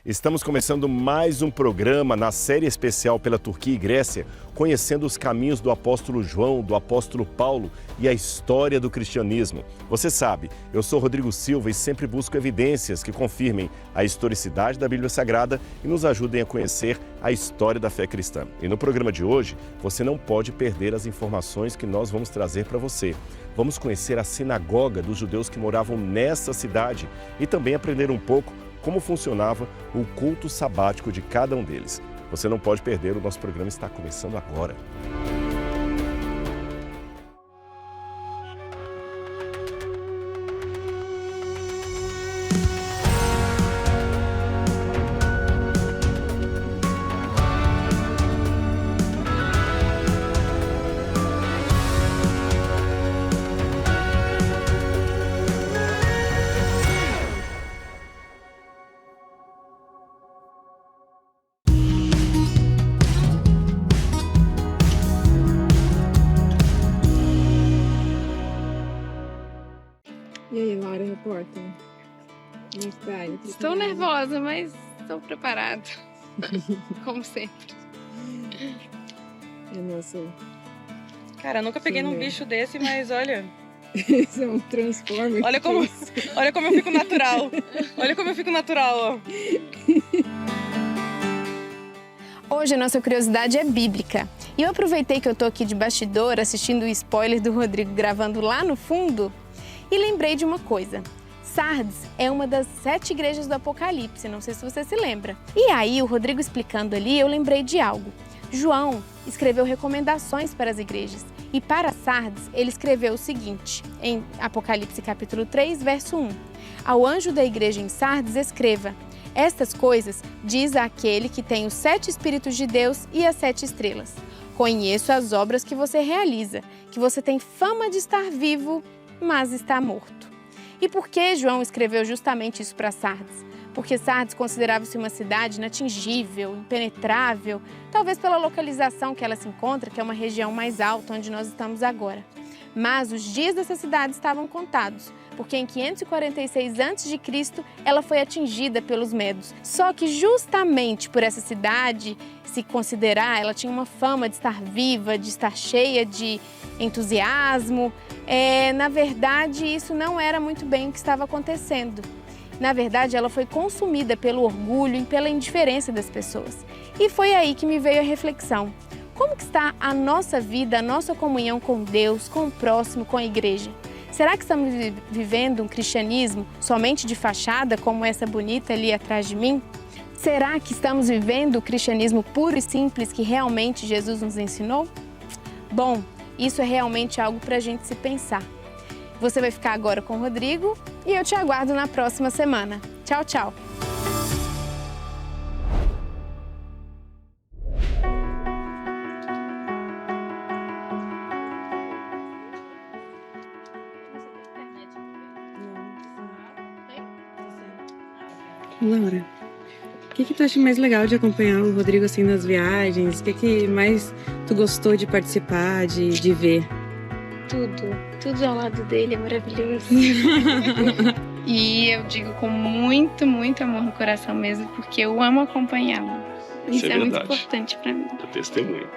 Estamos começando mais um programa na série especial pela Turquia e Grécia, conhecendo os caminhos do apóstolo João, do apóstolo Paulo e a história do cristianismo. Você sabe, eu sou Rodrigo Silva e sempre busco evidências que confirmem a historicidade da Bíblia Sagrada e nos ajudem a conhecer a história da fé cristã. E no programa de hoje, você não pode perder as informações que nós vamos trazer para você. Vamos conhecer a sinagoga dos judeus que moravam nessa cidade e também aprender um pouco como funcionava o culto sabático de cada um deles. Você não pode perder, o nosso programa está começando agora. E aí, Laura, repórter? Como está? Estou nervosa, mas estou preparada. Como sempre. É nosso... Cara, eu nunca peguei num bicho desse, mas olha... Isso é um Transformer. Olha como eu fico natural. Olha como eu fico natural, ó. Hoje a nossa curiosidade é bíblica. E eu aproveitei que eu tô aqui de bastidor assistindo o spoiler do Rodrigo gravando lá no fundo e lembrei de uma coisa. Sardes é uma das 7 igrejas do Apocalipse, não sei se você se lembra. E aí, o Rodrigo explicando ali, eu lembrei de algo. João escreveu recomendações para as igrejas. E para Sardes, ele escreveu o seguinte, em Apocalipse capítulo 3, verso 1. Ao anjo da igreja em Sardes, escreva: estas coisas diz aquele que tem os 7 Espíritos de Deus e as 7 estrelas. Conheço as obras que você realiza, que você tem fama de estar vivo, mas está morto. E por que João escreveu justamente isso para Sardes? Porque Sardes considerava-se uma cidade inatingível, impenetrável, talvez pela localização que ela se encontra, que é uma região mais alta onde nós estamos agora. Mas os dias dessa cidade estavam contados, porque em 546 a.C. ela foi atingida pelos medos. Só que justamente por essa cidade se considerar, ela tinha uma fama de estar viva, de estar cheia de entusiasmo. Na verdade, isso não era muito bem o que estava acontecendo. Na verdade, ela foi consumida pelo orgulho e pela indiferença das pessoas. E foi aí que me veio a reflexão. Como que está a nossa vida, a nossa comunhão com Deus, com o próximo, com a igreja? Será que estamos vivendo um cristianismo somente de fachada, como essa bonita ali atrás de mim? Será que estamos vivendo o cristianismo puro e simples que realmente Jesus nos ensinou? Bom, isso é realmente algo para a gente se pensar. Você vai ficar agora com o Rodrigo e eu te aguardo na próxima semana. Tchau, tchau! Laura, o que tu acha mais legal de acompanhar o Rodrigo assim nas viagens? O que mais tu gostou de participar, de ver? Tudo ao lado dele é maravilhoso. E eu digo com muito, muito amor no coração mesmo, porque eu amo acompanhá-lo. Isso é muito importante para mim. Eu testemunho.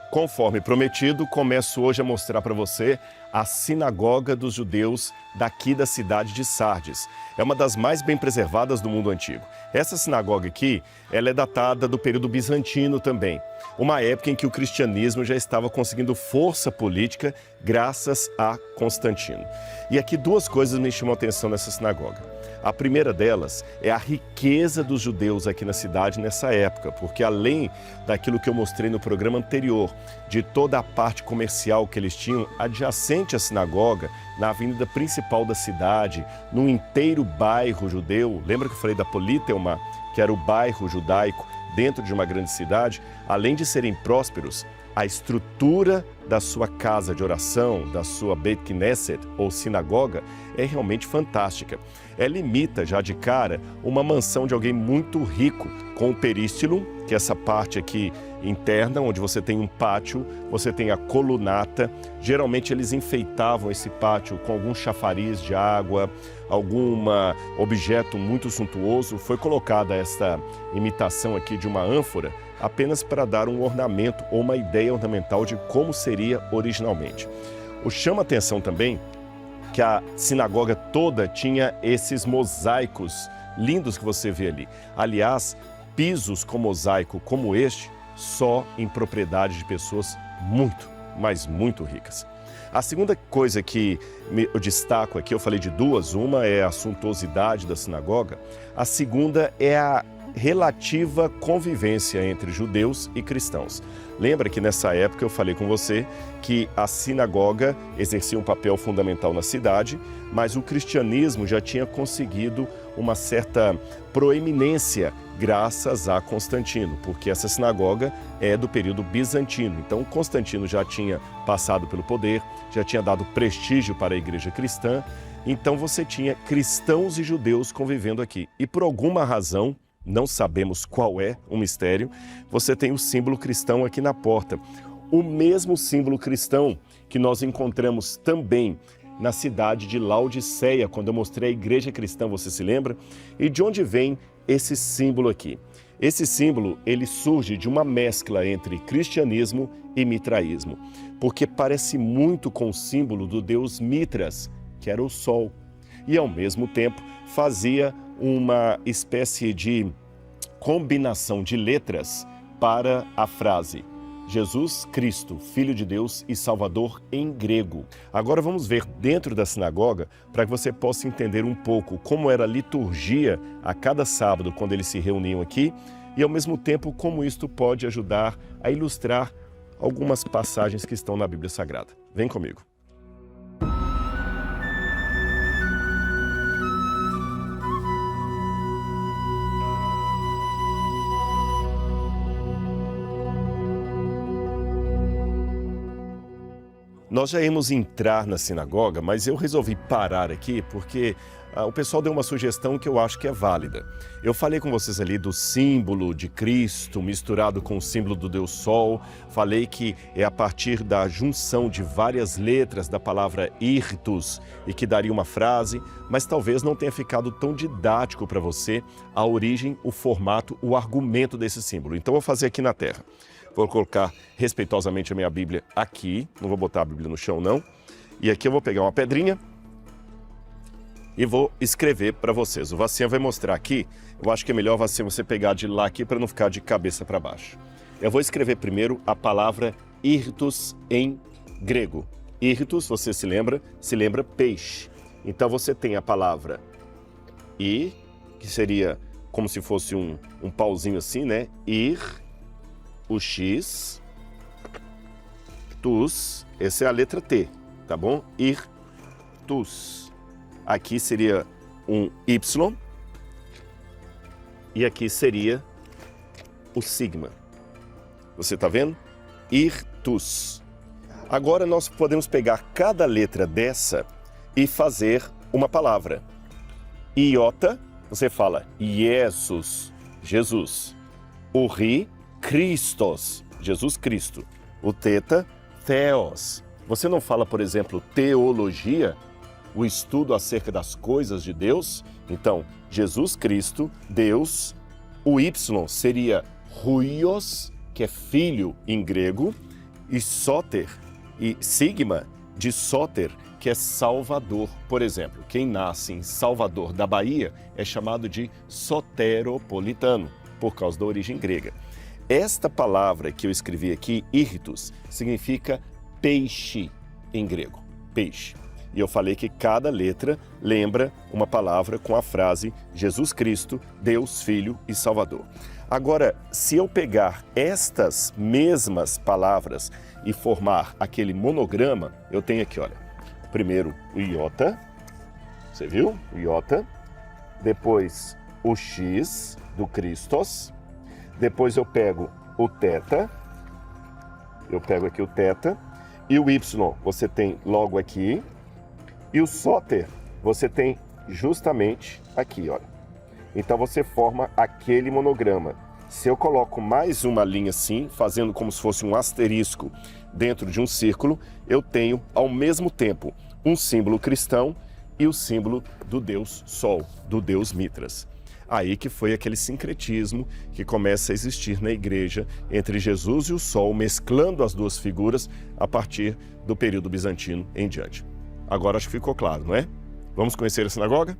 Conforme prometido, começo hoje a mostrar para você a sinagoga dos judeus daqui da cidade de Sardes. É uma das mais bem preservadas do mundo antigo. Essa sinagoga aqui, ela é datada do período bizantino também, uma época em que o cristianismo já estava conseguindo força política graças a Constantino. E aqui 2 coisas me chamam a atenção nessa sinagoga. A primeira delas é a riqueza dos judeus aqui na cidade nessa época, porque além daquilo que eu mostrei no programa anterior, de toda a parte comercial que eles tinham adjacente à sinagoga, na avenida principal da cidade, num inteiro bairro judeu, lembra que eu falei da Politeuma, que era o bairro judaico dentro de uma grande cidade? Além de serem prósperos, a estrutura da sua casa de oração, da sua Beit Knesset ou sinagoga, é realmente fantástica. Ela imita já de cara uma mansão de alguém muito rico, com o perístilo, que é essa parte aqui interna, onde você tem um pátio, você tem a colunata. Geralmente eles enfeitavam esse pátio com algum chafariz de água, algum objeto muito suntuoso. Foi colocada esta imitação aqui de uma ânfora apenas para dar um ornamento ou uma ideia ornamental de como seria originalmente. O chama atenção também que a sinagoga toda tinha esses mosaicos lindos que você vê ali. Aliás, pisos com mosaico como este, só em propriedade de pessoas muito, mas muito ricas. A segunda coisa que eu destaco aqui, eu falei de duas, uma é a suntuosidade da sinagoga, a segunda é a relativa convivência entre judeus e cristãos. Lembra que nessa época eu falei com você que a sinagoga exercia um papel fundamental na cidade, mas o cristianismo já tinha conseguido uma certa proeminência graças a Constantino, porque essa sinagoga é do período bizantino. Então Constantino já tinha passado pelo poder, já tinha dado prestígio para a igreja cristã, então você tinha cristãos e judeus convivendo aqui. E por alguma razão, não sabemos qual é o mistério, você tem o símbolo cristão aqui na porta. O mesmo símbolo cristão que nós encontramos também na cidade de Laodiceia, quando eu mostrei a igreja cristã, você se lembra? E de onde vem esse símbolo aqui? Esse símbolo, ele surge de uma mescla entre cristianismo e mitraísmo, porque parece muito com o símbolo do deus Mitras, que era o sol, e ao mesmo tempo fazia uma espécie de combinação de letras para a frase Jesus Cristo, Filho de Deus e Salvador em grego. Agora vamos ver dentro da sinagoga para que você possa entender um pouco como era a liturgia a cada sábado quando eles se reuniam aqui e ao mesmo tempo como isto pode ajudar a ilustrar algumas passagens que estão na Bíblia Sagrada. Vem comigo. Nós já íamos entrar na sinagoga, mas eu resolvi parar aqui porque o pessoal deu uma sugestão que eu acho que é válida. Eu falei com vocês ali do símbolo de Cristo misturado com o símbolo do Deus Sol. Falei que é a partir da junção de várias letras da palavra irtus e que daria uma frase, mas talvez não tenha ficado tão didático para você a origem, o formato, o argumento desse símbolo. Então eu vou fazer aqui na terra. Vou colocar respeitosamente a minha Bíblia aqui, não vou botar a Bíblia no chão não. E aqui eu vou pegar uma pedrinha e vou escrever para vocês. O Vassinha vai mostrar aqui, eu acho que é melhor você pegar de lá aqui para não ficar de cabeça para baixo. Eu vou escrever primeiro a palavra irtus em grego. Irtus, você se lembra peixe. Então você tem a palavra I, que seria como se fosse um pauzinho assim, né? O X, tus, essa é a letra T, tá bom? Irtus. Aqui seria um Y e aqui seria o sigma. Você tá vendo? Irtus. Agora nós podemos pegar cada letra dessa e fazer uma palavra. Iota, você fala Jesus, Jesus. O Ri, Christos, Jesus Cristo. O teta, Theos. Você não fala, por exemplo, teologia, o estudo acerca das coisas de Deus? Então, Jesus Cristo, Deus. O Y seria Huios, que é filho em grego, e Soter, e sigma de Soter, que é Salvador. Por exemplo, quem nasce em Salvador da Bahia é chamado de soteropolitano, por causa da origem grega. Esta palavra que eu escrevi aqui, irtus, significa peixe em grego, peixe. E eu falei que cada letra lembra uma palavra com a frase Jesus Cristo, Deus, Filho e Salvador. Agora, se eu pegar estas mesmas palavras e formar aquele monograma, eu tenho aqui, olha, primeiro o iota, você viu? O iota, depois o X do Christos, depois eu pego o teta, eu pego aqui o teta, e o Y você tem logo aqui, e o Soter você tem justamente aqui, olha. Então você forma aquele monograma. Se eu coloco mais uma linha assim, fazendo como se fosse um asterisco dentro de um círculo, eu tenho ao mesmo tempo um símbolo cristão e o símbolo do Deus Sol, do Deus Mitras. Aí que foi aquele sincretismo que começa a existir na igreja entre Jesus e o Sol, mesclando as duas figuras a partir do período bizantino em diante. Agora acho que ficou claro, não é? Vamos conhecer a sinagoga?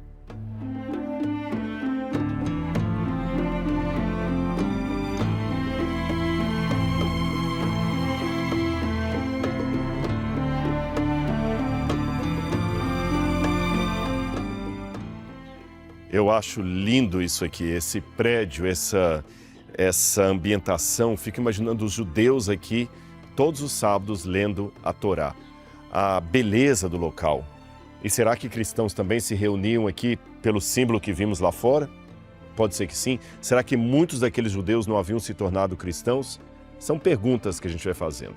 Eu acho lindo isso aqui, esse prédio, essa ambientação. Fico imaginando os judeus aqui, todos os sábados, lendo a Torá. A beleza do local. E será que cristãos também se reuniam aqui pelo símbolo que vimos lá fora? Pode ser que sim. Será que muitos daqueles judeus não haviam se tornado cristãos? São perguntas que a gente vai fazendo.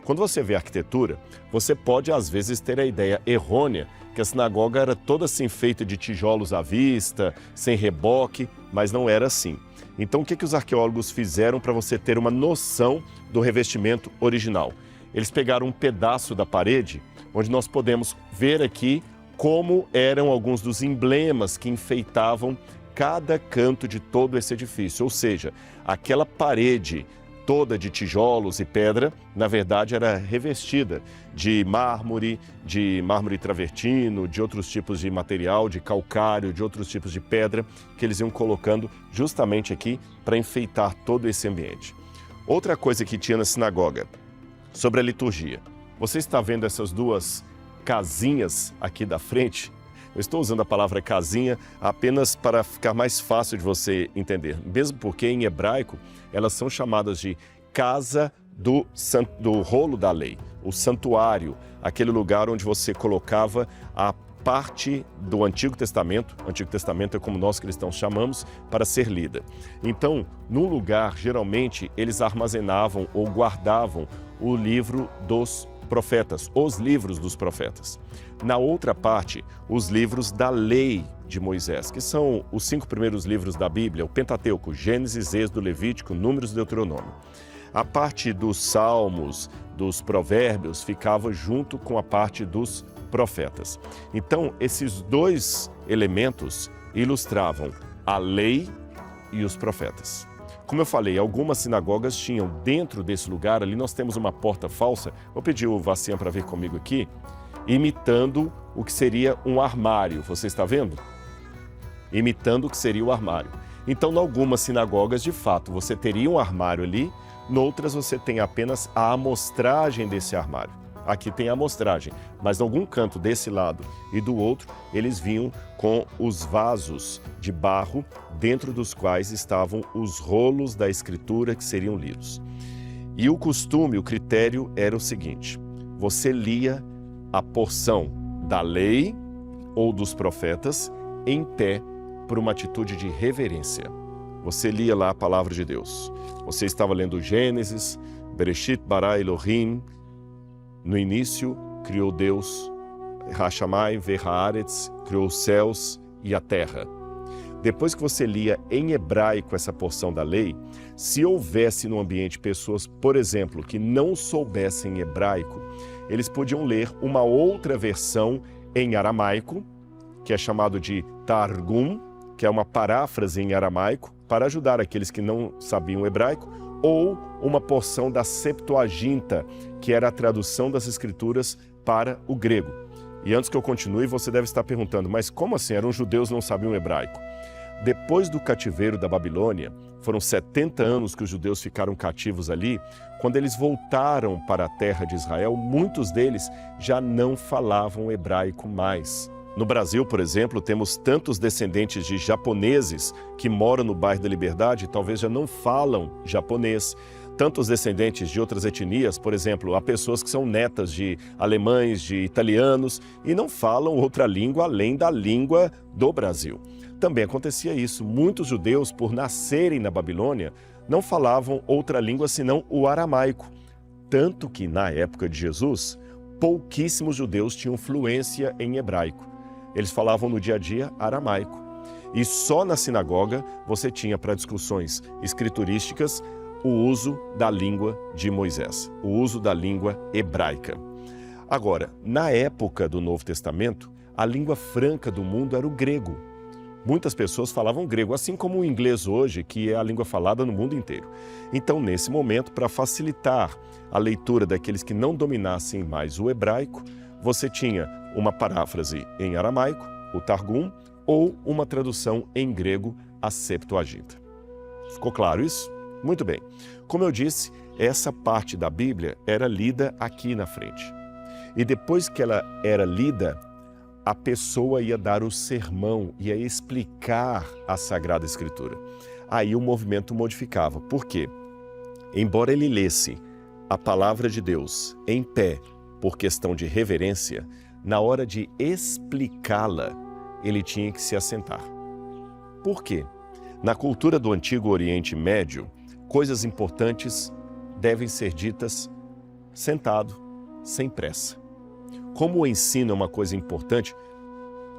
Quando você vê a arquitetura, você pode às vezes ter a ideia errônea que a sinagoga era toda assim feita de tijolos à vista, sem reboque, mas não era assim. Então o que os arqueólogos fizeram para você ter uma noção do revestimento original? Eles pegaram um pedaço da parede, onde nós podemos ver aqui como eram alguns dos emblemas que enfeitavam cada canto de todo esse edifício. Ou seja, aquela parede toda de tijolos e pedra, na verdade era revestida de mármore travertino, de outros tipos de material, de calcário, de outros tipos de pedra, que eles iam colocando justamente aqui para enfeitar todo esse ambiente. Outra coisa que tinha na sinagoga, sobre a liturgia. Você está vendo essas duas casinhas aqui da frente? Eu estou usando a palavra casinha apenas para ficar mais fácil de você entender, mesmo porque em hebraico elas são chamadas de casa do rolo da lei, o santuário, aquele lugar onde você colocava a parte do Antigo Testamento é como nós cristãos chamamos, para ser lida. Então, num lugar, geralmente, eles armazenavam ou guardavam o livro dos profetas, os livros dos profetas. Na outra parte, os livros da lei de Moisés, que são os 5 primeiros livros da Bíblia, o Pentateuco, Gênesis, Êxodo, Levítico, Números e Deuteronômio. A parte dos Salmos, dos Provérbios, ficava junto com a parte dos profetas. Então, esses dois elementos ilustravam a lei e os profetas. Como eu falei, algumas sinagogas tinham dentro desse lugar, ali nós temos uma porta falsa, vou pedir o Vacian para ver comigo aqui, imitando o que seria um armário, você está vendo? Imitando o que seria o armário. Então, em algumas sinagogas, de fato, você teria um armário ali, noutras você tem apenas a amostragem desse armário. Aqui tem a amostragem, mas em algum canto desse lado e do outro, eles vinham com os vasos de barro, dentro dos quais estavam os rolos da escritura que seriam lidos. E o costume, o critério era o seguinte: você lia a porção da lei ou dos profetas em pé por uma atitude de reverência. Você lia lá a palavra de Deus. Você estava lendo Gênesis, Bereshit bara Elohim. No início, criou Deus, Hashamai ve'haaretz, criou os céus e a terra. Depois que você lia em hebraico essa porção da lei, se houvesse no ambiente pessoas, por exemplo, que não soubessem hebraico, eles podiam ler uma outra versão em aramaico, que é chamado de Targum, que é uma paráfrase em aramaico, para ajudar aqueles que não sabiam hebraico, ou uma porção da Septuaginta, que era a tradução das Escrituras para o grego. E antes que eu continue, você deve estar perguntando, mas como assim? Eram judeus, não sabiam hebraico? Depois do cativeiro da Babilônia, foram 70 anos que os judeus ficaram cativos ali. Quando eles voltaram para a terra de Israel, muitos deles já não falavam hebraico mais. No Brasil, por exemplo, temos tantos descendentes de japoneses que moram no bairro da Liberdade e talvez já não falam japonês. Tantos descendentes de outras etnias, por exemplo, há pessoas que são netas de alemães, de italianos e não falam outra língua além da língua do Brasil. Também acontecia isso. Muitos judeus, por nascerem na Babilônia, não falavam outra língua senão o aramaico. Tanto que, na época de Jesus, pouquíssimos judeus tinham fluência em hebraico. Eles falavam no dia a dia aramaico. E só na sinagoga você tinha, para discussões escriturísticas, o uso da língua de Moisés, o uso da língua hebraica. Agora, na época do Novo Testamento, a língua franca do mundo era o grego. Muitas pessoas falavam grego, assim como o inglês hoje, que é a língua falada no mundo inteiro. Então, nesse momento, para facilitar a leitura daqueles que não dominassem mais o hebraico, você tinha uma paráfrase em aramaico, o Targum, ou uma tradução em grego, a Septuaginta. Ficou claro isso? Muito bem. Como eu disse, essa parte da Bíblia era lida aqui na frente. E depois que ela era lida, a pessoa ia dar o sermão, ia explicar a Sagrada Escritura. Aí o movimento modificava. Por quê? Embora ele lesse a palavra de Deus em pé, por questão de reverência, na hora de explicá-la, ele tinha que se assentar. Por quê? Na cultura do Antigo Oriente Médio, coisas importantes devem ser ditas sentado, sem pressa. Como o ensino é uma coisa importante,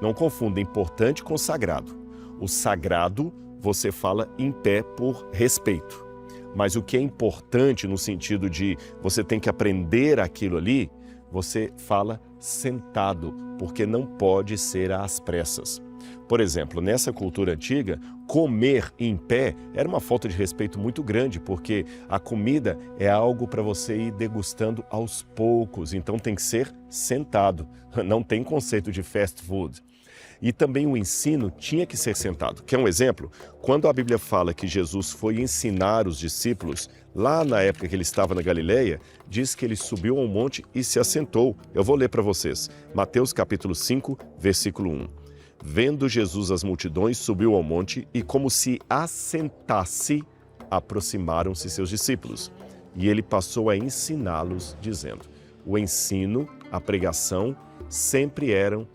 não confunda importante com sagrado. O sagrado você fala em pé por respeito. Mas o que é importante no sentido de você tem que aprender aquilo ali, você fala sentado, porque não pode ser às pressas. Por exemplo, nessa cultura antiga, comer em pé era uma falta de respeito muito grande, porque a comida é algo para você ir degustando aos poucos, então tem que ser sentado, não tem conceito de fast food. E também o ensino tinha que ser sentado. Quer um exemplo? Quando a Bíblia fala que Jesus foi ensinar os discípulos, lá na época que ele estava na Galileia, diz que ele subiu ao monte e se assentou. Eu vou ler para vocês. Mateus capítulo 5, versículo 1. Vendo Jesus as multidões, subiu ao monte e, como se assentasse, aproximaram-se seus discípulos. E ele passou a ensiná-los, dizendo: o ensino, a pregação, sempre eram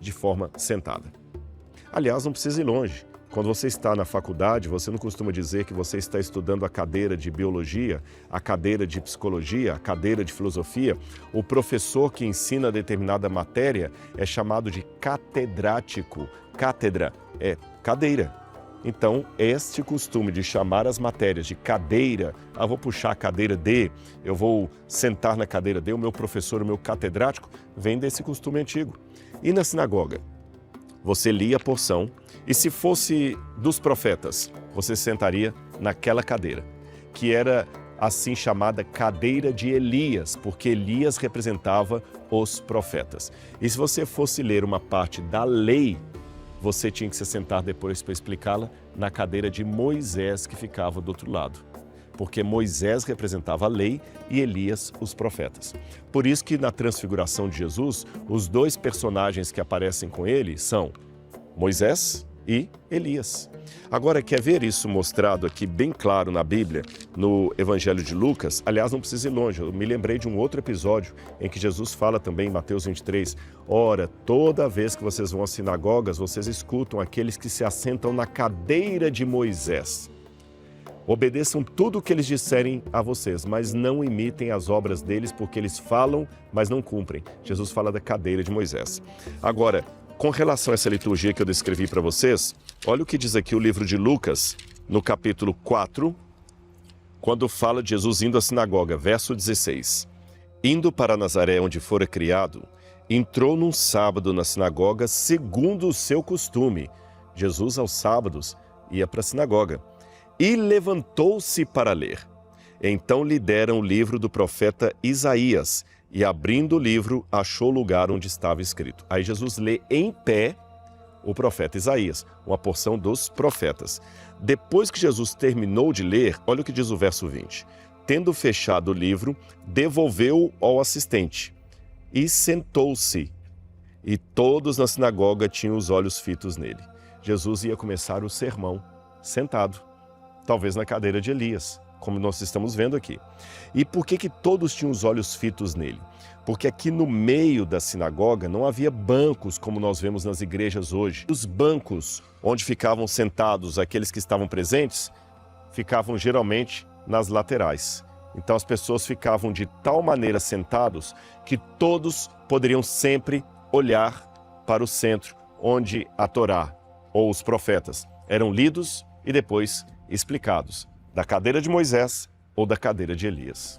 de forma sentada. Aliás, não precisa ir longe. Quando você está na faculdade, você não costuma dizer que você está estudando a cadeira de biologia, a cadeira de psicologia, a cadeira de filosofia. O professor que ensina determinada matéria é chamado de catedrático. Cátedra é cadeira. Então, este costume de chamar as matérias de cadeira, eu vou puxar a cadeira D, eu vou sentar na cadeira D, o meu professor, o meu catedrático, vem desse costume antigo. E na sinagoga? Você lia a porção e, se fosse dos profetas, você sentaria naquela cadeira, que era assim chamada cadeira de Elias, porque Elias representava os profetas. E se você fosse ler uma parte da lei, você tinha que se sentar depois para explicá-la na cadeira de Moisés, que ficava do outro lado. Porque Moisés representava a lei e Elias os profetas. Por isso que na transfiguração de Jesus, os dois personagens que aparecem com ele são Moisés e Elias. Agora, quer ver isso mostrado aqui bem claro na Bíblia, no Evangelho de Lucas? Aliás, não precisa ir longe, eu me lembrei de um outro episódio em que Jesus fala também em Mateus 23, ora, toda vez que vocês vão às sinagogas, vocês escutam aqueles que se assentam na cadeira de Moisés. Obedeçam tudo o que eles disserem a vocês, mas não imitem as obras deles, porque eles falam, mas não cumprem. Jesus fala da cadeira de Moisés. Agora, com relação a essa liturgia que eu descrevi para vocês, olha o que diz aqui o livro de Lucas, no capítulo 4, quando fala de Jesus indo à sinagoga, verso 16. Indo para Nazaré, onde fora criado, entrou num sábado na sinagoga, segundo o seu costume. Jesus, aos sábados, ia para a sinagoga. E levantou-se para ler. Então lhe deram o livro do profeta Isaías, e abrindo o livro, achou o lugar onde estava escrito. Aí Jesus lê em pé o profeta Isaías, uma porção dos profetas. Depois que Jesus terminou de ler, olha o que diz o verso 20. Tendo fechado o livro, devolveu-o ao assistente e sentou-se. E todos na sinagoga tinham os olhos fitos nele. Jesus ia começar o sermão sentado. Talvez na cadeira de Elias, como nós estamos vendo aqui. E por que todos tinham os olhos fitos nele? Porque aqui no meio da sinagoga não havia bancos como nós vemos nas igrejas hoje. Os bancos onde ficavam sentados aqueles que estavam presentes, ficavam geralmente nas laterais. Então as pessoas ficavam de tal maneira sentados que todos poderiam sempre olhar para o centro, onde a Torá ou os profetas eram lidos e depois explicados, da cadeira de Moisés ou da cadeira de Elias.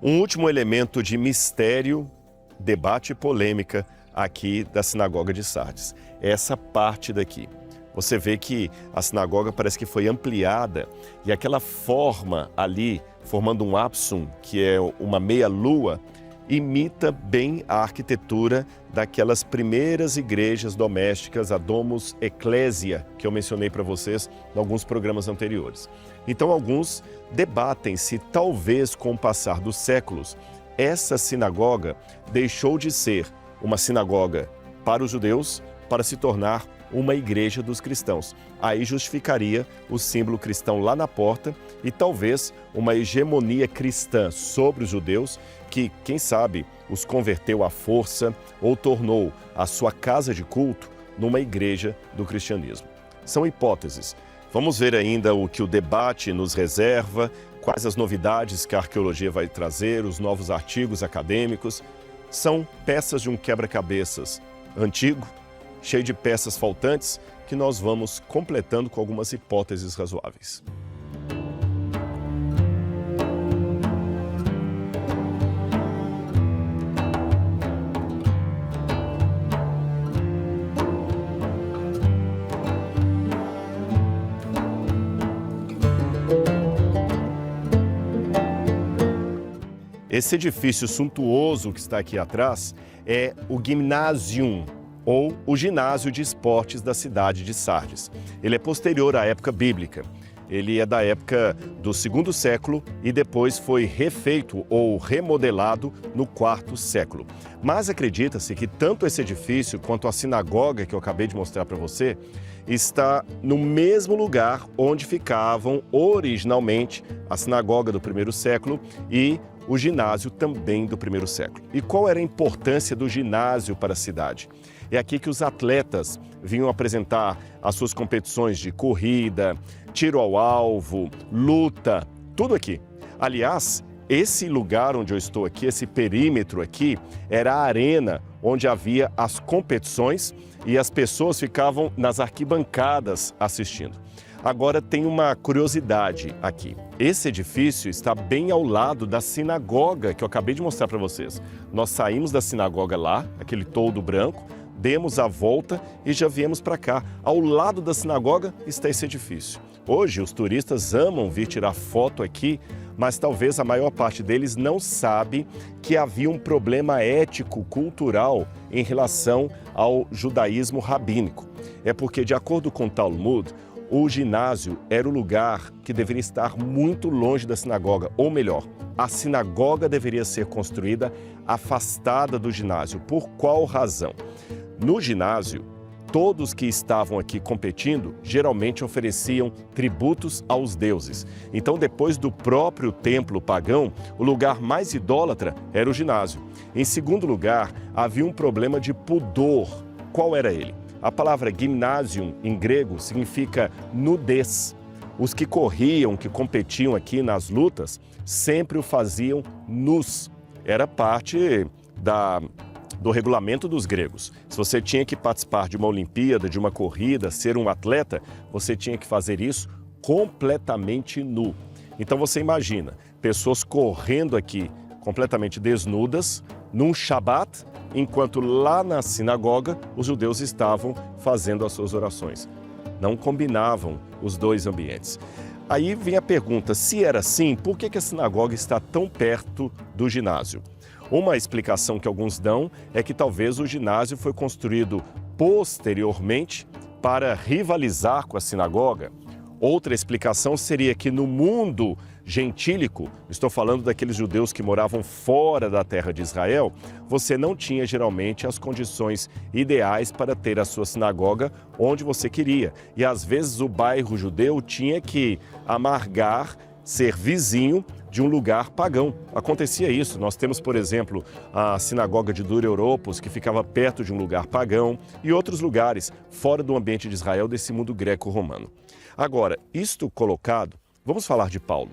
Um último elemento de mistério, debate e polêmica aqui da sinagoga de Sardes. É essa parte daqui. Você vê que a sinagoga parece que foi ampliada e aquela forma ali, formando um apsum, que é uma meia-lua, imita bem a arquitetura daquelas primeiras igrejas domésticas, a Domus Ecclesia, que eu mencionei para vocês em alguns programas anteriores. Então, alguns debatem se talvez com o passar dos séculos, essa sinagoga deixou de ser uma sinagoga para os judeus para se tornar uma igreja dos cristãos. Aí justificaria o símbolo cristão lá na porta e talvez uma hegemonia cristã sobre os judeus que, quem sabe, os converteu à força ou tornou a sua casa de culto numa igreja do cristianismo. São hipóteses. Vamos ver ainda o que o debate nos reserva, quais as novidades que a arqueologia vai trazer, os novos artigos acadêmicos. São peças de um quebra-cabeças antigo, cheio de peças faltantes, que nós vamos completando com algumas hipóteses razoáveis. Esse edifício suntuoso que está aqui atrás é o Gymnasium, ou o ginásio de esportes da cidade de Sardes. Ele é posterior à época bíblica. Ele é da época do 2º século e depois foi refeito ou remodelado no 4º século. Mas acredita-se que tanto esse edifício quanto a sinagoga que eu acabei de mostrar para você está no mesmo lugar onde ficavam originalmente a sinagoga do 1º século e o ginásio também do 1º século. E qual era a importância do ginásio para a cidade? É aqui que os atletas vinham apresentar as suas competições de corrida, tiro ao alvo, luta, tudo aqui. Aliás, esse lugar onde eu estou aqui, esse perímetro aqui, era a arena onde havia as competições e as pessoas ficavam nas arquibancadas assistindo. Agora tem uma curiosidade aqui. Esse edifício está bem ao lado da sinagoga que eu acabei de mostrar para vocês. Nós saímos da sinagoga lá, aquele toldo branco, demos a volta e já viemos para cá. Ao lado da sinagoga está esse edifício. Hoje os turistas amam vir tirar foto aqui, mas talvez a maior parte deles não sabe que havia um problema ético-cultural em relação ao judaísmo rabínico. É porque, de acordo com o Talmud, o ginásio era o lugar que deveria estar muito longe da sinagoga, ou melhor, a sinagoga deveria ser construída afastada do ginásio. Por qual razão? No ginásio, todos que estavam aqui competindo geralmente ofereciam tributos aos deuses. Então, depois do próprio templo pagão, o lugar mais idólatra era o ginásio. Em segundo lugar, havia um problema de pudor. Qual era ele? A palavra gymnasium, em grego, significa nudez. Os que corriam, que competiam aqui nas lutas, sempre o faziam nus. Era parte do regulamento dos gregos. Se você tinha que participar de uma Olimpíada, de uma corrida, ser um atleta, você tinha que fazer isso completamente nu. Então você imagina, pessoas correndo aqui completamente desnudas, num Shabat, enquanto lá na sinagoga os judeus estavam fazendo as suas orações. Não combinavam os dois ambientes. Aí vem a pergunta, se era assim, por que a sinagoga está tão perto do ginásio? Uma explicação que alguns dão é que talvez o ginásio foi construído posteriormente para rivalizar com a sinagoga. Outra explicação seria que no mundo gentílico, estou falando daqueles judeus que moravam fora da terra de Israel, você não tinha geralmente as condições ideais para ter a sua sinagoga onde você queria. E às vezes o bairro judeu tinha que amargar, ser vizinho de um lugar pagão. Acontecia isso. Nós temos, por exemplo, a sinagoga de Dura Europos, que ficava perto de um lugar pagão, e outros lugares fora do ambiente de Israel, desse mundo greco-romano. Agora, isto colocado, vamos falar de Paulo.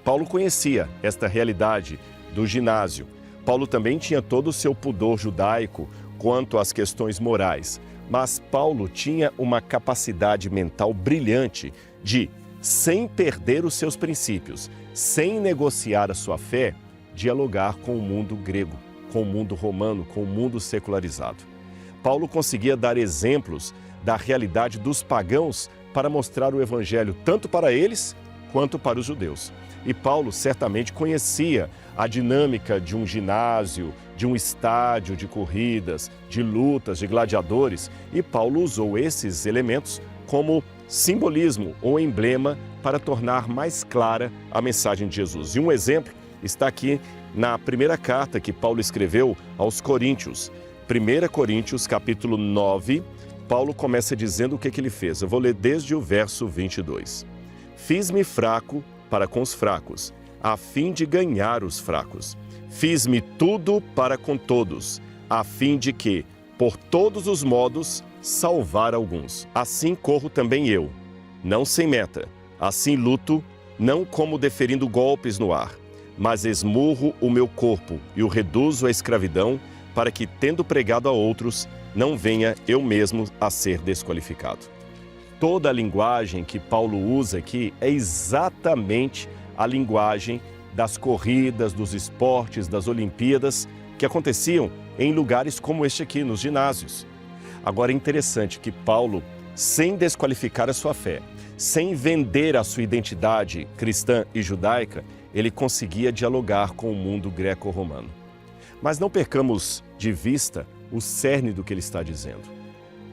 Paulo conhecia esta realidade do ginásio. Paulo também tinha todo o seu pudor judaico quanto às questões morais. Mas Paulo tinha uma capacidade mental brilhante de, sem perder os seus princípios, sem negociar a sua fé, dialogar com o mundo grego, com o mundo romano, com o mundo secularizado. Paulo conseguia dar exemplos da realidade dos pagãos para mostrar o evangelho tanto para eles quanto para os judeus. E Paulo certamente conhecia a dinâmica de um ginásio, de um estádio de corridas, de lutas, de gladiadores, e Paulo usou esses elementos como simbolismo ou emblema para tornar mais clara a mensagem de Jesus. E um exemplo está aqui na primeira carta que Paulo escreveu aos Coríntios. 1 Coríntios, capítulo 9, Paulo começa dizendo o que ele fez. Eu vou ler desde o verso 22. Fiz-me fraco para com os fracos, a fim de ganhar os fracos. Fiz-me tudo para com todos, a fim de que, por todos os modos, salvar alguns. Assim corro também eu, não sem meta. Assim luto, não como deferindo golpes no ar, mas esmurro o meu corpo e o reduzo à escravidão, para que, tendo pregado a outros, não venha eu mesmo a ser desqualificado. Toda a linguagem que Paulo usa aqui é exatamente a linguagem das corridas, dos esportes, das Olimpíadas, que aconteciam em lugares como este aqui, nos ginásios. Agora é interessante que Paulo, sem desqualificar a sua fé, sem vender a sua identidade cristã e judaica, ele conseguia dialogar com o mundo greco-romano. Mas não percamos de vista o cerne do que ele está dizendo.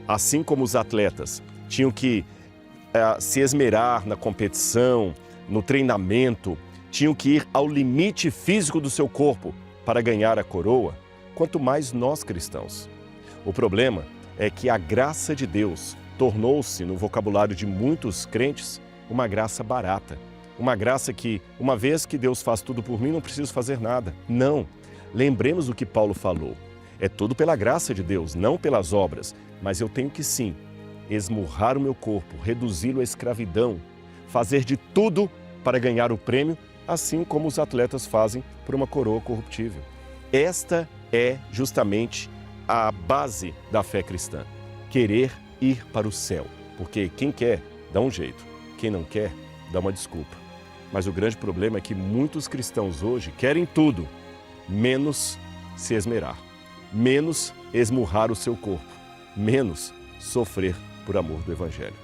Assim como os atletas tinham que se esmerar na competição, no treinamento, tinham que ir ao limite físico do seu corpo para ganhar a coroa, quanto mais nós cristãos. O problema é que a graça de Deus tornou-se, no vocabulário de muitos crentes, uma graça barata. Uma graça que, uma vez que Deus faz tudo por mim, não preciso fazer nada. Não. Lembremos o que Paulo falou. É tudo pela graça de Deus, não pelas obras. Mas eu tenho que sim esmurrar o meu corpo, reduzi-lo à escravidão, fazer de tudo para ganhar o prêmio, assim como os atletas fazem por uma coroa corruptível. Esta é justamente a base da fé cristã. Querer ir para o céu. Porque quem quer, dá um jeito. Quem não quer, dá uma desculpa. Mas o grande problema é que muitos cristãos hoje querem tudo, menos se esmerar, menos esmurrar o seu corpo, menos sofrer por amor do Evangelho.